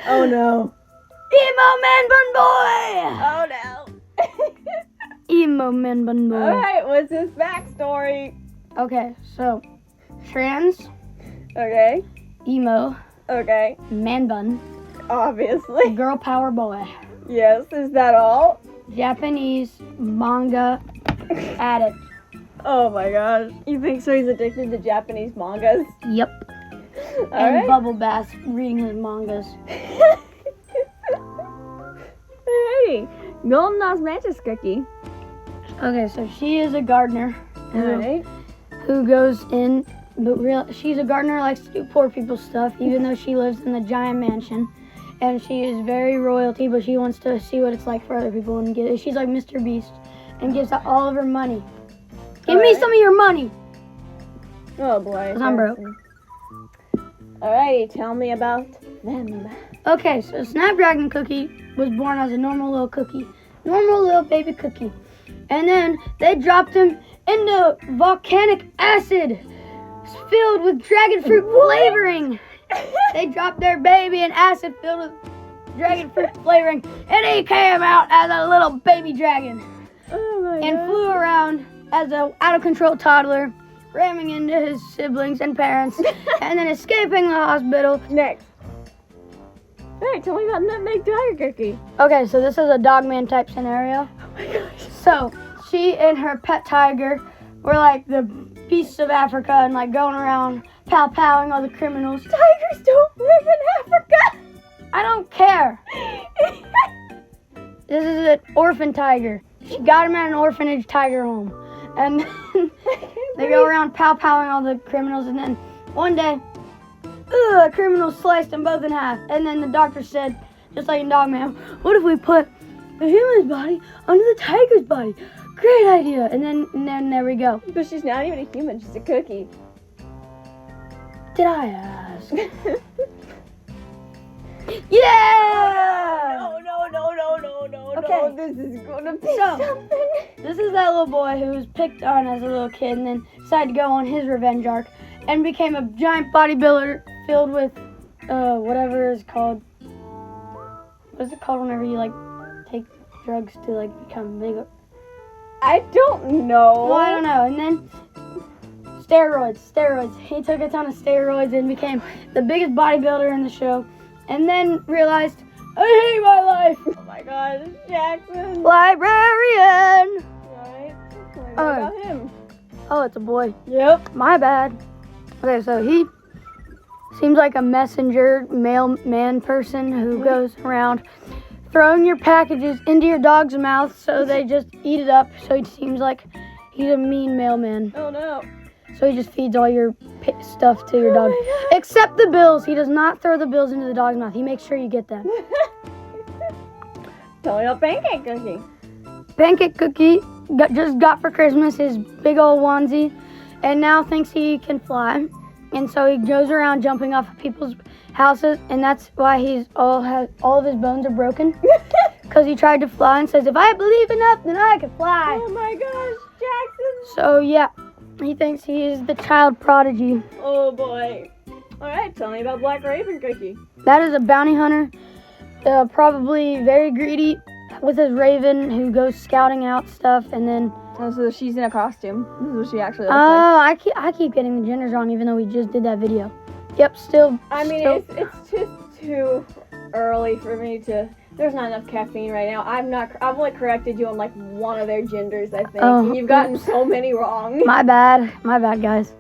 Oh no. Emo man bun boy. Oh no. Emo man bun boy. Alright, what's his backstory? Okay, so trans, Okay. emo, Okay. man bun, Obviously. girl power boy, Yes, is that all? Japanese manga addict. Oh my gosh. You think so he's addicted to Japanese mangas? Yep. And Alright. bubble baths reading his mangas. Hey, Golden Osmanthus cookie. Okay, so she is a gardener Alright. who goes in, but she's a gardener, likes to do poor people stuff, even though she lives in the giant mansion. And she is very royalty, but she wants to see what it's like for other people. And she's like Mr. Beast and gives out all of her money. Give me some of your money. Oh boy. 'Cause I'm broke. Alrighty, tell me about them. Okay, so Snapdragon Cookie was born as a normal little cookie. Normal little baby cookie. And then they dropped him into volcanic acid filled with dragon fruit flavoring. They dropped their baby in acid filled with dragon fruit flavoring, and he came out as a little baby dragon Oh my and god. flew around as an out-of-control toddler, ramming into his siblings and parents, and then escaping the hospital. Next. Alright, tell me about Nutmeg Tiger Cookie. Okay, so this is a Dogman type scenario. Oh my gosh. So she and her pet tiger were like the beasts of Africa and like going around pow-powing all the criminals. Tigers don't live in Africa. I don't care. This is an orphan tiger. She got him at an orphanage tiger home. And then they go around pow-powing all the criminals, and then one day, a criminal sliced them both in half. And then the doctor said, just like in Dogman, what if we put the human's body under the tiger's body? Great idea. And then there we go. But she's not even a human, she's a cookie. Did I ask? Yeah! No. Okay. This is gonna be So- something. This is that little boy who was picked on as a little kid and then decided to go on his revenge arc and became a giant bodybuilder filled with whatever is called. What is it called whenever you like take drugs to like become big? I don't know. Well, I don't know. And then steroids. He took a ton of steroids and became the biggest bodybuilder in the show, and then realized, I hate my life. Oh my gosh, Jackson. Librarian. Right. Tell me Oh. about him. Oh, it's a boy. Yep. My bad. Okay, so he seems like a messenger mailman person who goes around throwing your packages into your dog's mouth so they just eat it up. So he seems like he's a mean mailman. Oh no. So he just feeds all your stuff to your Oh dog. my God. Except the bills. He does not throw the bills into the dog's mouth. He makes sure you get them. Tell me about Pancake Cookie. Pancake Cookie just got for Christmas his big old onesie and now thinks he can fly. And so he goes around jumping off of people's houses, and that's why all of his bones are broken. Because he tried to fly and says, if I believe enough, then I can fly. Oh my gosh, Jackson. So yeah, he thinks he is the child prodigy. Oh boy. Alright, tell me about Black Raven Cookie. That is a bounty hunter, probably very greedy, with his raven who goes scouting out stuff, and then Oh, so she's in a costume. This is what she actually looks like. I keep getting the genders wrong, even though we just did that video. Yep, still. I mean, still, it's just too early for me to. There's not enough caffeine right now. I've only corrected you on like one of their genders, I think. Oh, And you've gotten so many wrong. My bad, guys.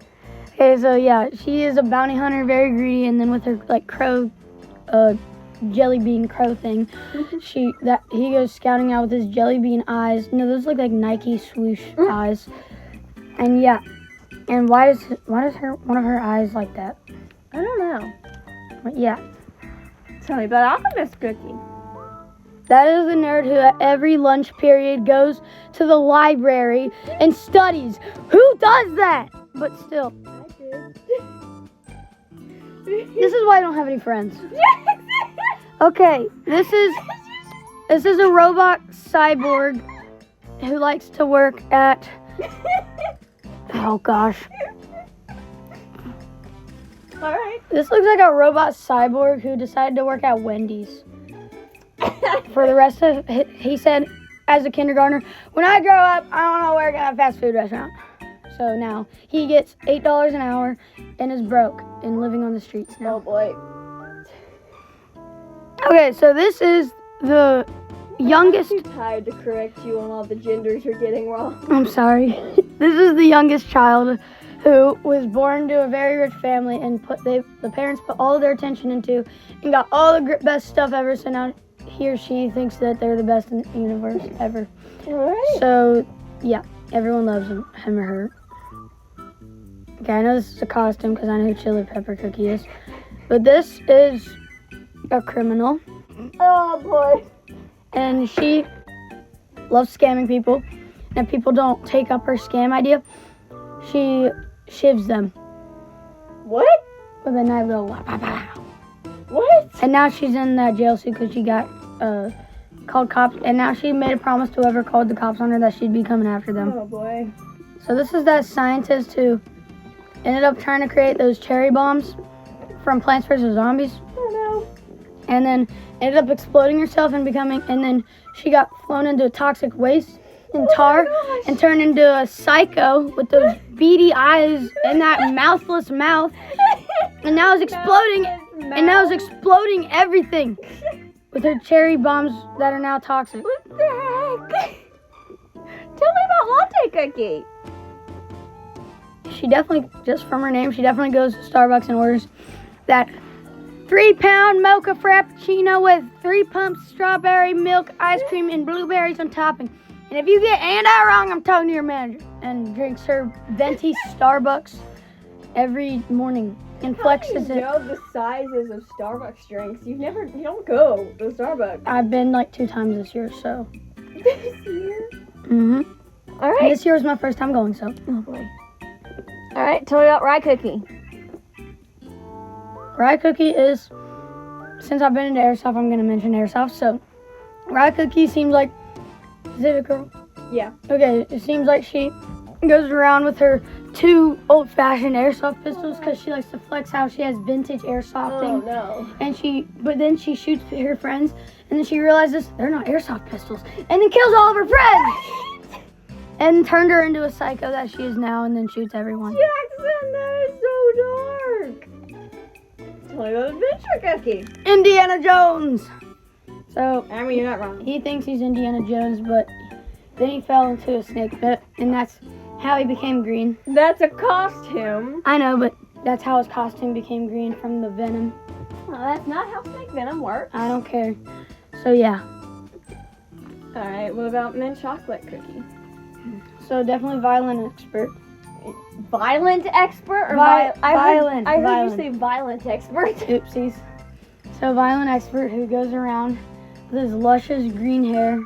Okay, so yeah, she is a bounty hunter, very greedy, and then with her like crow, jelly bean crow thing, he goes scouting out with his jelly bean eyes. No, those look like Nike swoosh eyes. And yeah, and why does one of her eyes like that? I don't know. But yeah, Tell me about Alchemist Cookie. that is the nerd who at every lunch period goes to the library and studies. Who does that? But still, this is why I don't have any friends. Okay, this is a robot cyborg who likes to work at. Oh gosh. All right. This looks like a robot cyborg who decided to work at Wendy's. For the rest of he said, as a kindergartner, when I grow up, I don't know where to get a fast food restaurant. So now he gets $8 an hour and is broke and living on the streets now. Oh boy. Okay, so this is the youngest. I'm too tired to correct you on all the genders you're getting wrong. I'm sorry. This is the youngest child who was born to a very rich family and the parents put all of their attention into and got all the best stuff ever. So now he or she thinks that they're the best in the universe ever. All right. So yeah, everyone loves him or her. Okay, I know this is a costume because I know who Chili Pepper Cookie is, but this is a criminal. Oh boy. And she loves scamming people. And if people don't take up her scam idea, she shivs them What? with a knife. Go, wah, wah, wah. What? And now she's in that jail suit because she got called cops. And now she made a promise to whoever called the cops on her that she'd be coming after them. Oh boy. So this is that scientist who ended up trying to create those cherry bombs from Plants vs. Zombies. Oh no. And then ended up exploding herself and then she got flown into toxic waste and tar gosh. and turned into a psycho with those beady eyes and that mouthless mouth. And now is exploding everything with her cherry bombs that are now toxic. What the heck? Tell me about Latte Cookie. She definitely, just from her name, she definitely goes to Starbucks and orders that 3-pound mocha frappuccino with 3 pumps strawberry milk ice cream and blueberries on topping. And if you get any of that wrong, I'm talking to your manager. And drinks her venti Starbucks every morning and flexes How do you it. know the sizes of Starbucks drinks? You don't go to Starbucks. I've been like 2 times this year, so. This year? Mm-hmm. All And right. this year was my first time going, so. Oh boy. All right. Tell me about Rye Cookie. Rye Cookie is, since I've been into airsoft, I'm going to mention airsoft. So, Rye Cookie seems like, is it a girl? Yeah. Okay, it seems like she goes around with her 2 old-fashioned airsoft pistols because she likes to flex how she has vintage Oh airsofting. no. But then she shoots her friends, and then she realizes they're not airsoft pistols, and then kills all of her friends, and turned her into a psycho that she is now, and then shoots everyone. Jackson, that is so dark. Tell me about Adventure Cookie. Indiana Jones. So I mean, you're not wrong. he thinks he's Indiana Jones, but then he fell into a snake pit, and that's how he became green. That's a costume. I know, but that's how his costume became green from the venom. Well, that's not how snake venom works. I don't care. So yeah. All right. What about Mint Chocolate Cookie? So definitely violent expert. Violent expert or Violent. I heard Violent. you say violent expert. Oopsies. So violent expert who goes around with his luscious green hair.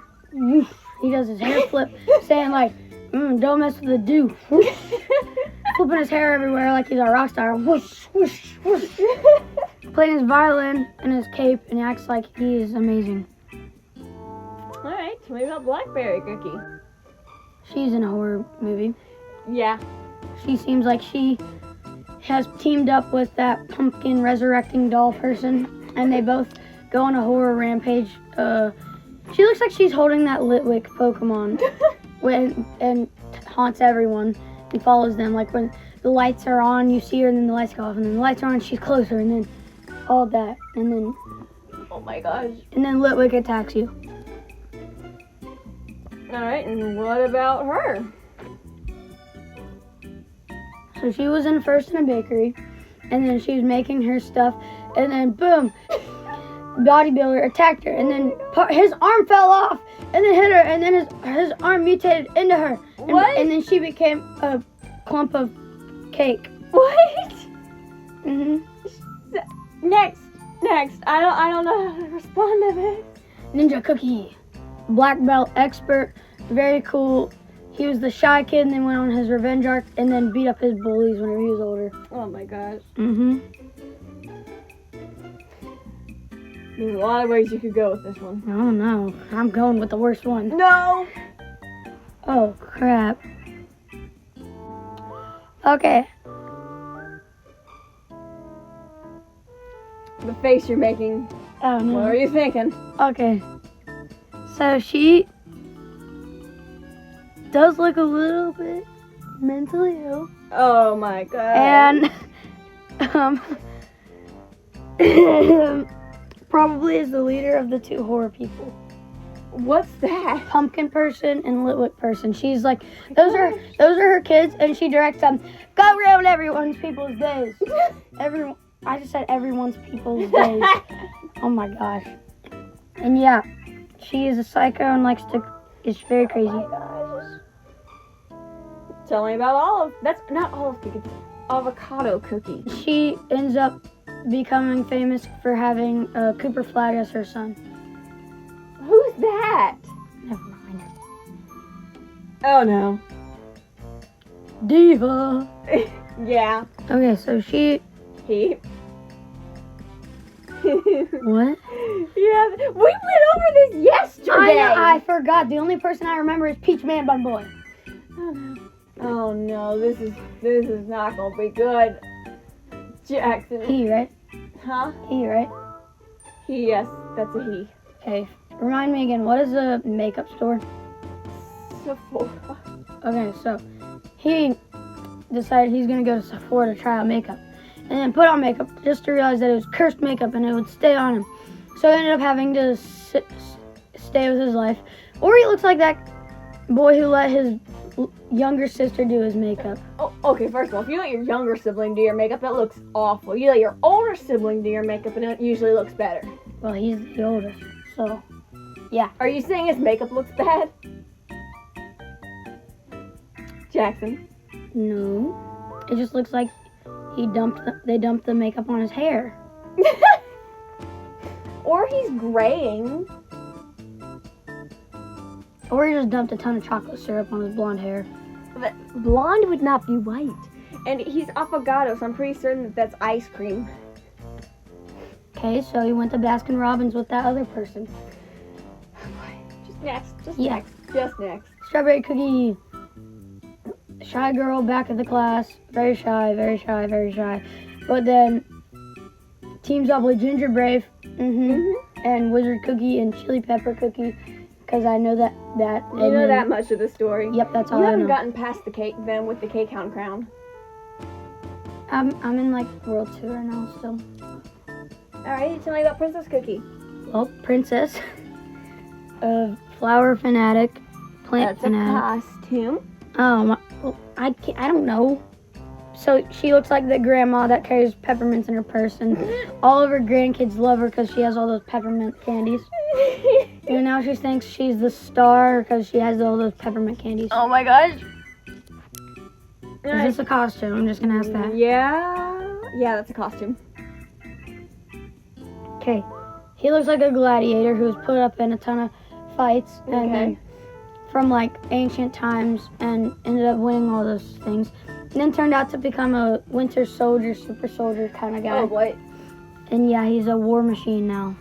He does his hair flip, saying like, don't mess with the do. Flipping his hair everywhere like he's a rock star. Whoosh, whoosh, whoosh. Playing his violin and his cape and acts like he is amazing. All right. Tell me about Blackberry Cookie. She's in a horror movie. Yeah. She seems like she has teamed up with that pumpkin resurrecting doll person, and they both go on a horror rampage. She looks like she's holding that Litwick Pokemon and haunts everyone and follows them. Like when the lights are on, you see her, and then the lights go off, and then the lights are on, she's closer, and then all that, and then Oh my gosh. Litwick attacks you. All right. And what about her? So she was first in a bakery, and then she was making her stuff, and then boom, bodybuilder attacked her, and then his arm fell off, and then hit her, and then his arm mutated into her. And, What? And then she became a clump of cake. What? Mhm. Next. I don't know how to respond to this. Ninja Cookie, black belt expert, very cool. He was the shy kid and then went on his revenge arc and then beat up his bullies whenever he was older. Oh my gosh. Mhm. There's a lot of ways you could go with this one. I don't know. I'm going with the worst one. No. Oh crap. Okay. The face you're making. Oh no. What are you thinking? Okay. So she does look a little bit mentally ill. Oh my god. And probably is the leader of the two horror people. What's that? Pumpkin person and Litwick person. She's like, those are her kids, and she directs them. Go ruin everyone's people's days. I just said everyone's people's days. Oh my gosh. And yeah, she is a psycho and is very crazy. Oh my gosh. Tell me about olive. That's not olive cookie. Avocado cookie. She ends up becoming famous for having Cooper Flag as her son. Who's that? Never mind. Oh no. Diva. Yeah. Okay, so she. He. What? Yeah, we went over this yesterday. I forgot. The only person I remember is Peach Man Bun Boy. Oh no. Oh no, this is not gonna be good. Jackson. He, right? Huh? He, right? He, yes, that's a he. Okay. Remind me again, what is a makeup store? Sephora. Okay, so he decided he's gonna go to Sephora to try out makeup. And then put on makeup just to realize that it was cursed makeup and it would stay on him. So he ended up having to stay with his life. Or he looks like that boy who let his younger sister do his makeup. Oh, okay, first of all, if you let your younger sibling do your makeup, it looks awful. You let your older sibling do your makeup, and it usually looks better. Well, he's the oldest, so yeah. Are you saying his makeup looks bad? Jackson? No, it just looks like they dumped the makeup on his hair. Or he's graying. Or he just dumped a ton of chocolate syrup on his blonde hair. But blonde would not be white. And he's avocado, so I'm pretty certain that that's ice cream. Okay, so he went to Baskin Robbins with that other person. Just next. Yeah. Just next. Strawberry cookie. Shy girl, back of the class. Very shy, very shy, very shy. But then teams up with Ginger Brave and Wizard Cookie and Chili Pepper Cookie. Because I know that. You know that much of the story. Yep, that's all You I haven't know. gotten past the cake then with the cake hound crown. I'm in World 2 right now still. Alright, tell me about Princess Cookie. Well, princess. Flower fanatic. Plant That's a fanatic. costume. Well, I don't know. So she looks like the grandma that carries peppermints in her purse, and all of her grandkids love her because she has all those peppermint candies. And now she thinks she's the star because she has all those peppermint candies. Oh my gosh. Is this a costume? I'm just gonna ask that. Yeah, that's a costume. Okay. He looks like a gladiator who was put up in a ton of fights and then from ancient times and ended up winning all those things. And then turned out to become a winter soldier, super soldier kind of guy. Oh boy. And yeah, he's a war machine now.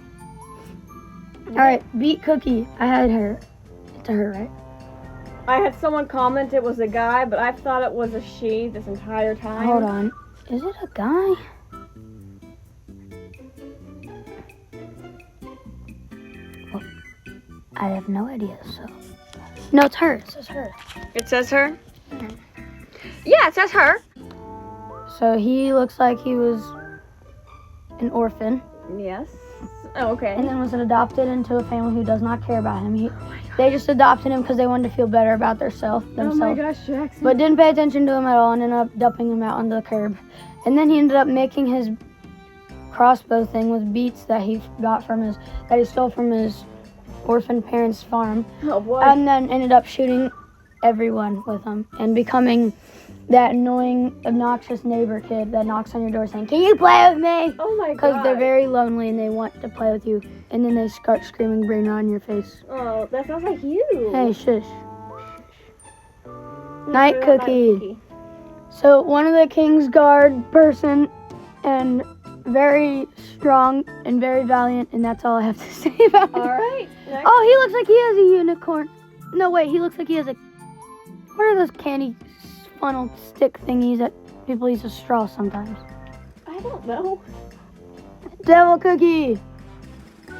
Alright, beat Cookie. I had her. It's a her, right? I had someone comment it was a guy, but I've thought it was a she this entire time. Hold on. Is it a guy? Well, I have no idea, so. No, it's her. It says her. It says her? Yeah, it says her. So he looks like he was an orphan. Yes. Oh, okay. And then was adopted into a family who does not care about him. They just adopted him because they wanted to feel better about themselves. Oh my gosh, Jackson. But didn't pay attention to him at all and ended up dumping him out on the curb. And then he ended up making his crossbow thing with beets that he stole from his orphan parents' farm. Oh boy. And then ended up shooting everyone with them and becoming that annoying, obnoxious neighbor kid that knocks on your door saying, "Can you play with me?" Oh my god. Because they're very lonely and they want to play with you. And then they start screaming brain rot in your face. Oh, that sounds like you. Hey, shush. No, Night Cookie. So one of the King's Guard person and very strong and very valiant, and that's all I have to say about him. Alright. Oh, he looks like he has a unicorn. No, wait, he looks like he has a... What are those candy funnel stick thingies that people use as straw sometimes? I don't know. Devil Cookie.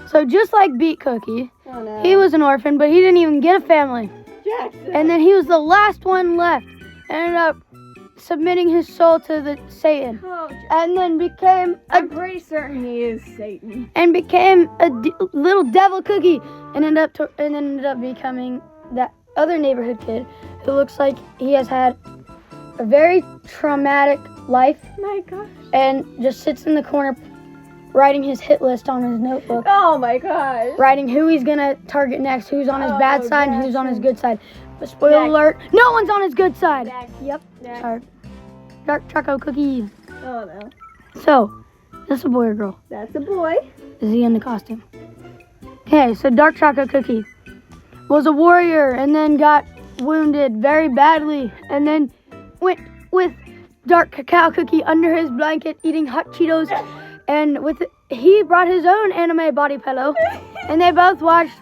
So just like Beet Cookie, Oh no. he was an orphan, but he didn't even get a family. Jackson. And then he was the last one left. Ended up submitting his soul to the Satan. Oh, And then became I'm pretty certain he is Satan. little devil cookie, and ended up becoming that other neighborhood kid who looks like he has had a very traumatic life My gosh. and just sits in the corner writing his hit list on his notebook, Oh my gosh. writing who he's gonna target next, who's on his bad side and who's on his Jackson. good side. But spoiler Jackson. alert, no one's on his good side. Jackson. Yep. Jackson. Sorry. Dark choco cookie. Oh no. So, is this a boy or girl? That's a boy. Is he in the costume? Okay, so Dark Chocolate Cookie was a warrior and then got wounded very badly and then went with Dark Cacao Cookie under his blanket eating hot Cheetos, and he brought his own anime body pillow, and they both watched,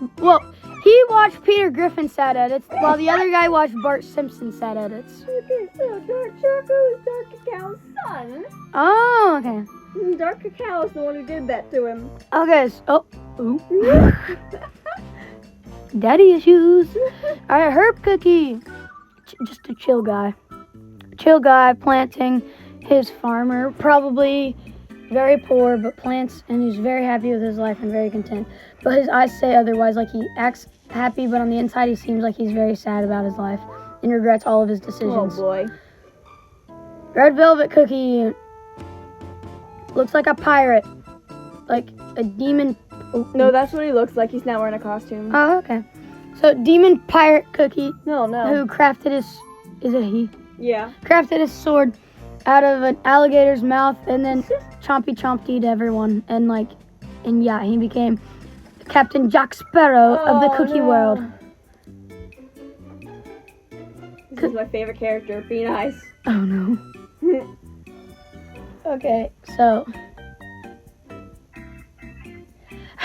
he watched Peter Griffin sad edits while the other guy watched Bart Simpson sad edits. Okay, so Dark Choco is Dark Cacao's son. Oh, okay. And Dark Cacao is the one who did that to him. Okay, so, ooh. Daddy issues. Alright, Herb Cookie. Just a chill guy. Chill guy planting his farmer. Probably very poor, but plants, and he's very happy with his life and very content. But his eyes say otherwise, like he acts happy, but on the inside he seems like he's very sad about his life and regrets all of his Oh decisions. boy. Red Velvet Cookie looks like a pirate. Like a demon. No, that's what he looks like. He's not wearing a costume. Oh, okay. So, Demon Pirate Cookie, No. who crafted is it he? Yeah. Crafted his sword out of an alligator's mouth and then chomped everyone. And yeah, he became Captain Jack Sparrow of the Cookie World. This is my favorite character. Be nice. Oh, no. Okay, so...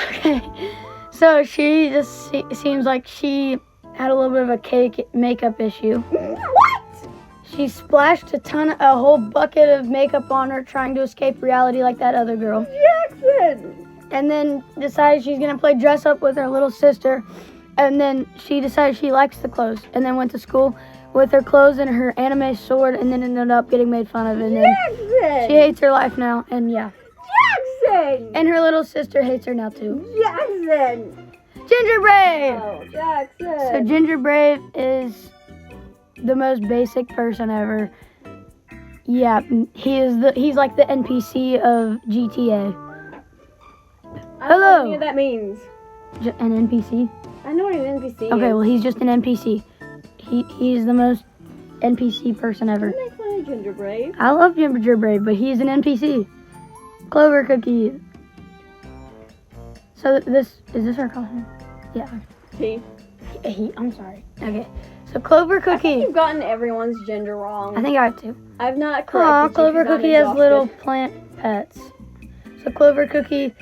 Okay, so she just seems like she had a little bit of a cake makeup issue. What? She splashed a whole bucket of makeup on her trying to escape reality like that other girl. Jackson. And then decided she's going to play dress up with her little sister. And then she decided she likes the clothes. And then went to school with her clothes and her anime sword and then ended up getting made fun of. And then Jackson. she hates her life now. And yeah. Jackson. And her little sister hates her now too. Jackson. Ginger Brave! Oh, Jackson. So Ginger Brave is the most basic person ever. Yeah, he's like the NPC of GTA. I don't know Hello. what any of that means. An NPC? I know what an NPC is. Okay, well he's just an NPC. He's the most NPC person ever. Don't make fun of Ginger Brave. I love Ginger Brave, but he's an NPC. Clover Cookie. So is this our costume? Yeah. I'm sorry. Okay. So Clover I think Cookie. you've gotten everyone's gender wrong. I think I have to. I've not Aw, corrected you Clover 'cause I'm Cookie has exhausted. little plant pets. So Clover Cookie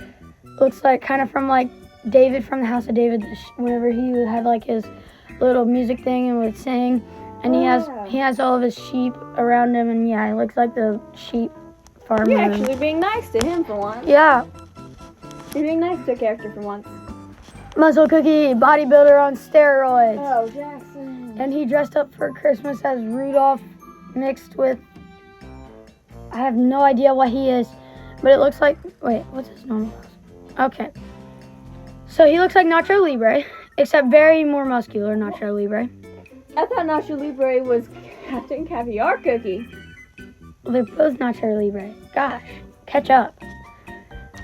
looks like kind of from like David from the House of David. Whenever he would have like his little music thing and would sing, and he has all of his sheep around him, and yeah, he looks like the sheep farmer. You're actually being nice to him for once. Yeah. You're being nice to a character for once. Muscle Cookie, bodybuilder on steroids. Oh, Jackson. And he dressed up for Christmas as Rudolph mixed with... I have no idea what he is, but it looks like... Wait, what's his normal costume? Okay. So he looks like Nacho Libre, except very more muscular Nacho Libre. I thought Nacho Libre was Captain Caviar Cookie. Well, they're both Nacho Libre. Gosh, catch up.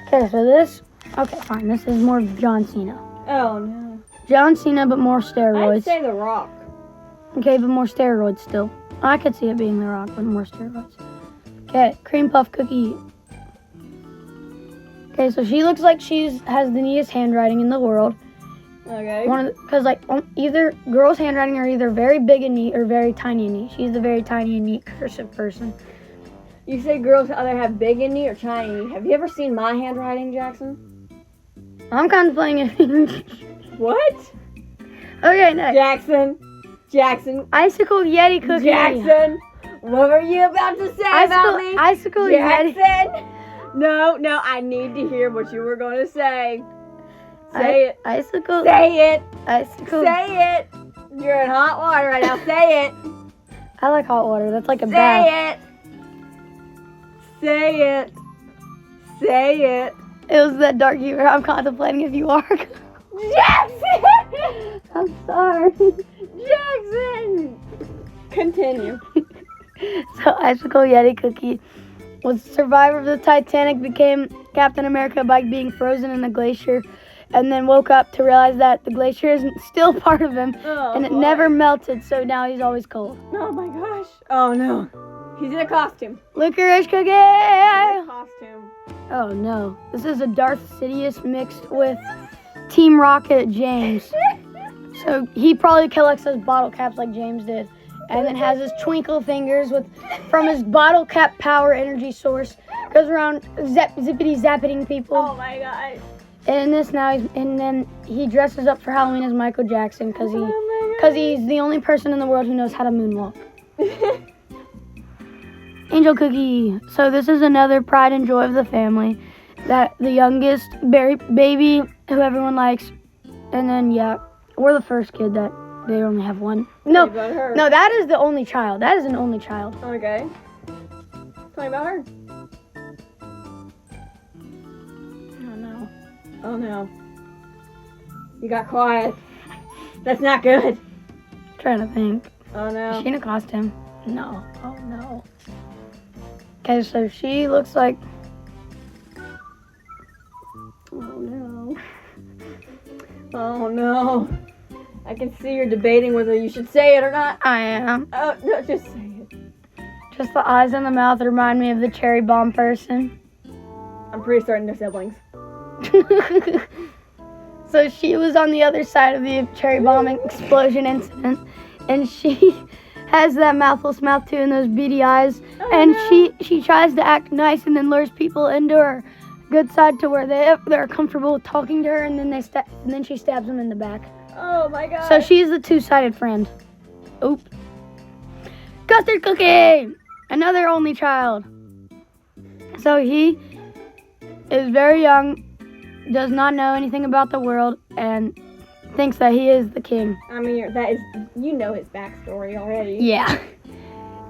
Okay, so this... Okay, fine. This is more John Cena. Oh, no. John Cena, but more steroids. I'd say The Rock. Okay, but more steroids still. I could see it being The Rock, but more steroids. Okay, Cream Puff Cookie. Okay, so she looks like has the neatest handwriting in the world. Okay. Because either girls' handwriting are either very big and neat or very tiny and neat. She's the very tiny and neat cursive person. You say girls either have big and neat or tiny. Have you ever seen my handwriting, Jackson? I'm contemplating it. What? Okay, next. Jackson. Icicle Yeti Cookie. Jackson. What were you about to say about me? Icicle Yeti. Jackson. No, I need to hear what you were going to say. Say it. Icicle. Say it. Icicle. Say it. You're in hot water right now. Say it. I like hot water. That's like a bath. Say it. Say it. It was that dark humor. I'm contemplating if you are. Jackson! I'm sorry. Jackson! Continue. So Icicle Yeti Cookie was a survivor of the Titanic, became Captain America by being frozen in a glacier, and then woke up to realize that the glacier is still part of him, and it never melted, so now he's always cold. Oh my gosh. Oh no. He's in a costume. Licorice Cookie! Costume. Oh no. This is a Darth Sidious mixed with Team Rocket James. So he probably collects those bottle caps like James did. And then has his twinkle fingers from his bottle cap power energy source. Goes around zippity zappeting people. Oh my gosh. And then he dresses up for Halloween as Michael Jackson because he's the only person in the world who knows how to moonwalk. Angel Cookie. So this is another pride and joy of the family. That the youngest baby who everyone likes. And then we're the first kid that they only have one. No, that is the only child. That is an only child. Okay. Tell me about her. Oh no. You got quiet. That's not good. Trying to think. Oh no. Is she in a costume? No. Oh no. Okay, so she looks like. Oh no. Oh no. I can see you're debating whether you should say it or not. I am. Oh no, just say it. Just the eyes and the mouth remind me of the cherry bomb person. I'm pretty certain they're siblings. So she was on the other side of the cherry bomb explosion incident, and she has that mouthless mouth too and those beady eyes, and she tries to act nice and then lures people into her good side to where they're comfortable with talking to her, and then she stabs them in the back. Oh my god. So she's the two-sided friend. Oop. Custard Cookie! Another only child. So he is very young, does not know anything about the world, and thinks that he is the king. I mean, you know his backstory already. Yeah.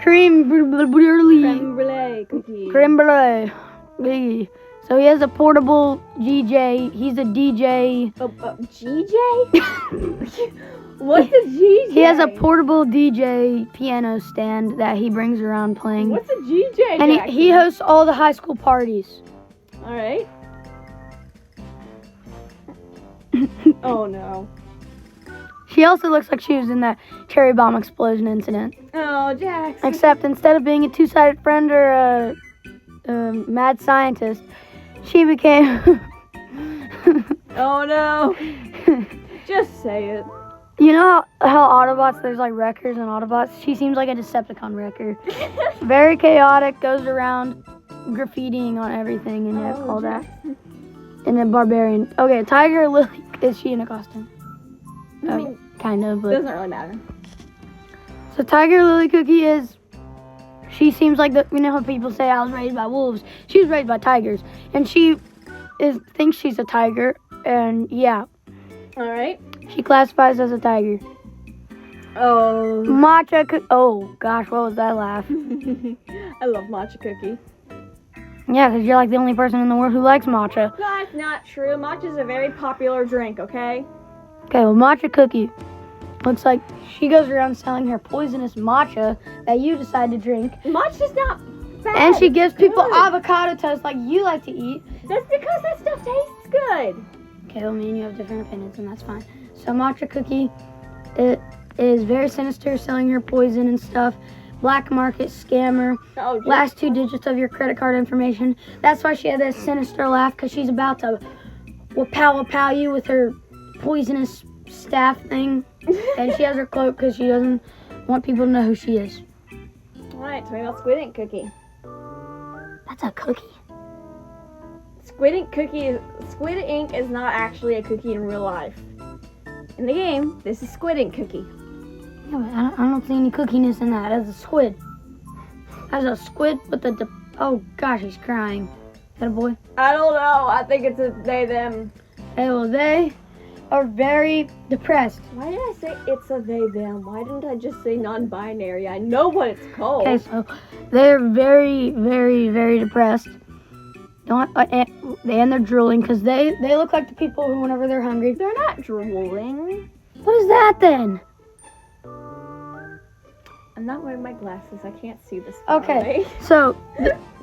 Creme brulee cookie. Creme brulee. So he has a portable GJ. He's a DJ. GJ? What's a GJ? He has a portable DJ piano stand that he brings around playing. What's a GJ? And he hosts all the high school parties. All right. Oh no. She also looks like she was in that cherry bomb explosion incident. Oh, Jackson. Except instead of being a two-sided friend or a mad scientist, she became... Oh no. Just say it. You know how Autobots, there's like wreckers and Autobots? She seems like a Decepticon wrecker. Very chaotic, goes around graffitiing on everything and all that. And a barbarian. Okay, Tiger Lily, is she in a costume? I mean, kind of, but... doesn't really matter. So Tiger Lily Cookie she seems like you know how people say I was raised by wolves? She was raised by tigers. And she thinks she's a tiger, and yeah. All right. She classifies as a tiger. Oh. Matcha Cookie. Oh, gosh, what was that laugh? I love matcha cookie. Yeah, because you're like the only person in the world who likes matcha. That's not true. Matcha is a very popular drink, okay? Okay, well, Matcha Cookie looks like she goes around selling her poisonous matcha that you decide to drink. Matcha's not bad. And she gives people avocado toast like you like to eat. That's because that stuff tastes good. Okay, well, me and you have different opinions, and that's fine. So Matcha Cookie is very sinister, selling her poison and stuff. Black market scammer. Oh, Last 2 digits of your credit card information. That's why she had that sinister laugh, because she's about to pow you with her poisonous staff thing. And she has her cloak because she doesn't want people to know who she is. Alright, tell me about Squid Ink Cookie. That's a cookie. Squid Ink is not actually a cookie in real life. In the game, this is Squid Ink Cookie. Yeah, but I don't see any cookiness in that. That's a squid. That's a squid with oh gosh, he's crying. that a boy? I don't know. I think it's a they, them. Okay, well, they are very depressed. Why did I say it's a they, them? Why didn't I just say non-binary? I know what it's called. Okay, so they're very, very, very depressed. And they're drooling because they look like the people who, whenever they're hungry. They're not drooling. What is that then? I'm not wearing my glasses. I can't see this far Okay, away. so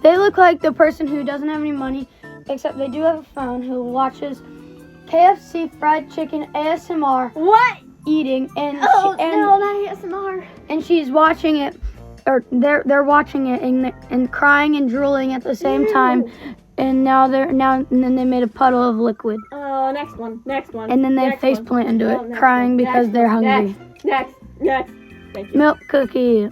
they look like the person who doesn't have any money, except they do have a phone, who watches KFC fried chicken ASMR What? eating, and Oh, no, not ASMR. and she's watching it, or they're watching it and crying and drooling at the same time, and and then they made a puddle of liquid, Oh, next one. and then they Next face one. plant into Oh, it, next crying one. because Next they're one. hungry. Next. Thank you. Milk cookie.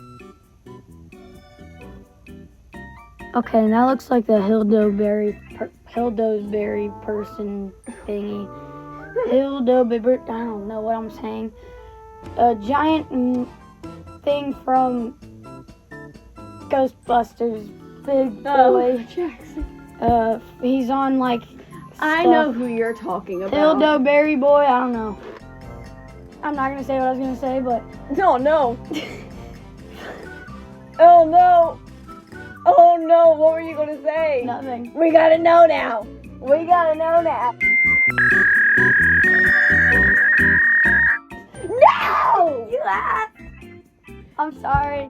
Okay, that looks like the Hildoberry person thingy. Hildoberry, I don't know what I'm saying. A giant thing from Ghostbusters. Big boy. Jackson. He's on like. I know who you're talking about. Hildoberry boy. I don't know. I'm not gonna say what I was gonna say, but. No. Oh no. Oh no, what were you gonna say? Nothing. We gotta know now. No! I'm sorry.